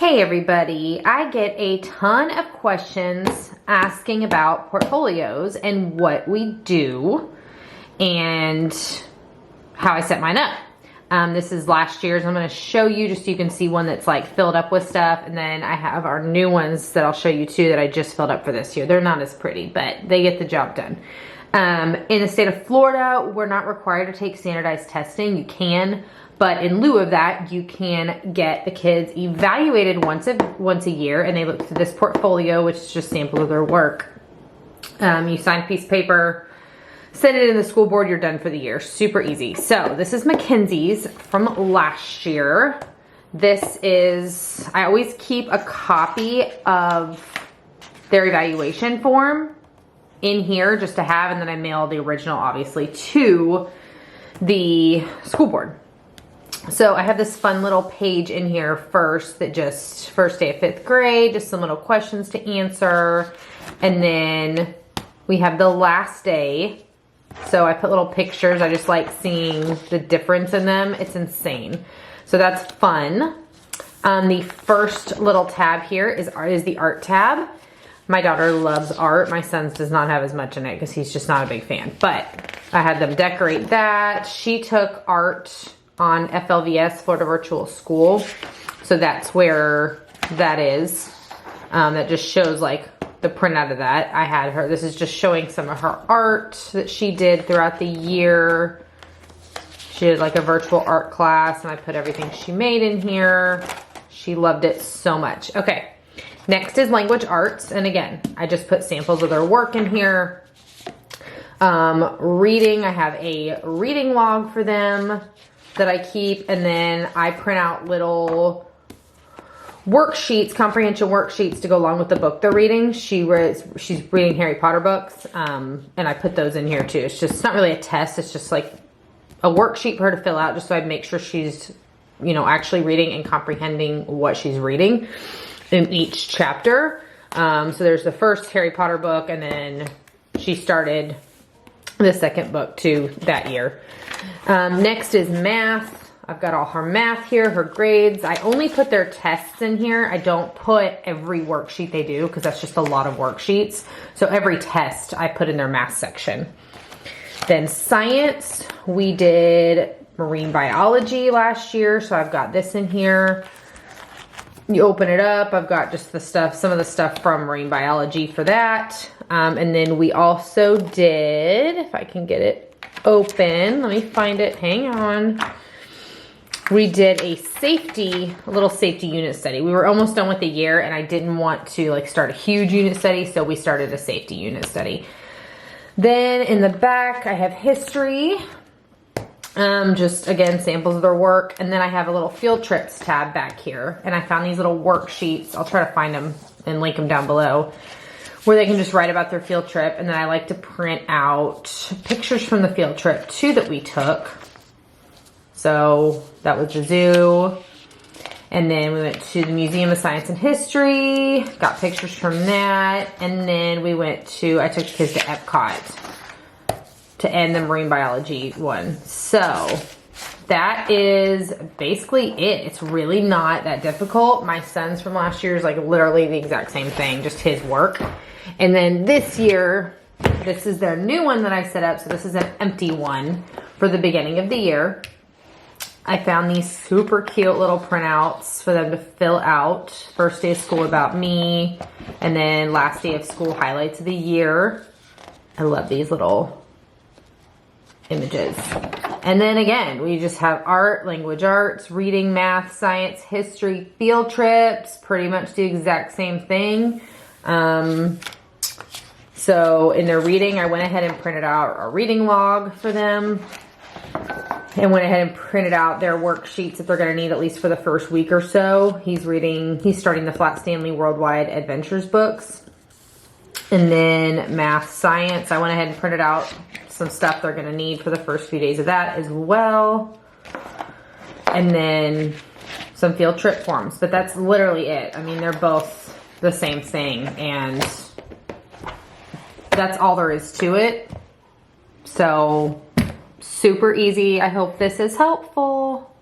Hey everybody, I get a ton of questions asking about portfolios and what we do and how I set mine up. This is last year's. I'm going to show you just so you can see one that's like filled up with stuff, and then I have our new ones that I'll show you too that I just filled up for this year. They're not as pretty, but they get the job done. In the state of Florida, we're not required to take standardized testing. You can, but in lieu of that, you can get the kids evaluated once a year, and they look through this portfolio, which is just samples of their work. You sign a piece of paper, send it in the school board, you're done for the year. Super easy. So this is Mackenzie's from last year. This is, I always keep a copy of their evaluation form in here just to have, and then I mail the original obviously to the school board. So I have this fun little page in here first that just first day of 5th grade, just some little questions to answer. And then we have the last day. So I put little pictures. I just like seeing the difference in them. It's insane. So that's fun. The first little tab here is the art tab. My daughter loves art. My son's does not have as much in it because he's just not a big fan. But I had them decorate that. She took art on FLVS, Florida Virtual School. So that's where that is. That just shows like the printout of that. I had her, this is just showing some of her art that she did throughout the year. She did like a virtual art class, and I put everything she made in here. She loved it so much. Okay, next is language arts. And again, I just put samples of their work in here. Reading, I have a reading log for them that I keep, and then I print out little worksheets, comprehension worksheets to go along with the book they're reading. She's reading Harry Potter books, and I put those in here too. It's not really a test, it's just like a worksheet for her to fill out just so I make sure she's, actually reading and comprehending what she's reading in each chapter. So there's the first Harry Potter book, and then she started the second book too that year. Next is math. I've got all her math here, her grades. I only put their tests in here. I don't put every worksheet they do because that's just a lot of worksheets. So every test I put in their math section. Then science, we did marine biology last year. So I've got this in here. You open it up, I've got just the stuff, some of the stuff from marine biology for that. And then we also did, if I can get it open, let me find it, hang on. We did a little safety unit study. We were almost done with the year, and I didn't want to start a huge unit study, so we started a safety unit study. Then in the back, I have history. Just again, samples of their work. And then I have a little field trips tab back here. And I found these little worksheets. I'll try to find them and link them down below, where they can just write about their field trip. And then I like to print out pictures from the field trip too that we took. So that was the zoo. And then we went to the Museum of Science and History, got pictures from that. And then I took the kids to Epcot to end the marine biology one. So that is basically it. It's really not that difficult. My son's from last year is like literally the exact same thing, just his work. And then this year, this is their new one that I set up. So this is an empty one for the beginning of the year. I found these super cute little printouts for them to fill out. First day of school about me, and then last day of school highlights of the year. I love these little images. And then again, we just have art, language arts, reading, math, science, history, field trips, pretty much the exact same thing. So in their reading, I went ahead and printed out a reading log for them, and went ahead and printed out their worksheets that they're going to need at least for the first week or so. He's starting the Flat Stanley Worldwide Adventures books. And then math, science, I went ahead and printed out some stuff they're going to need for the first few days of that as well. And then some field trip forms, but that's literally it. I mean, they're both the same thing, and that's all there is to it. So super easy. I hope this is helpful.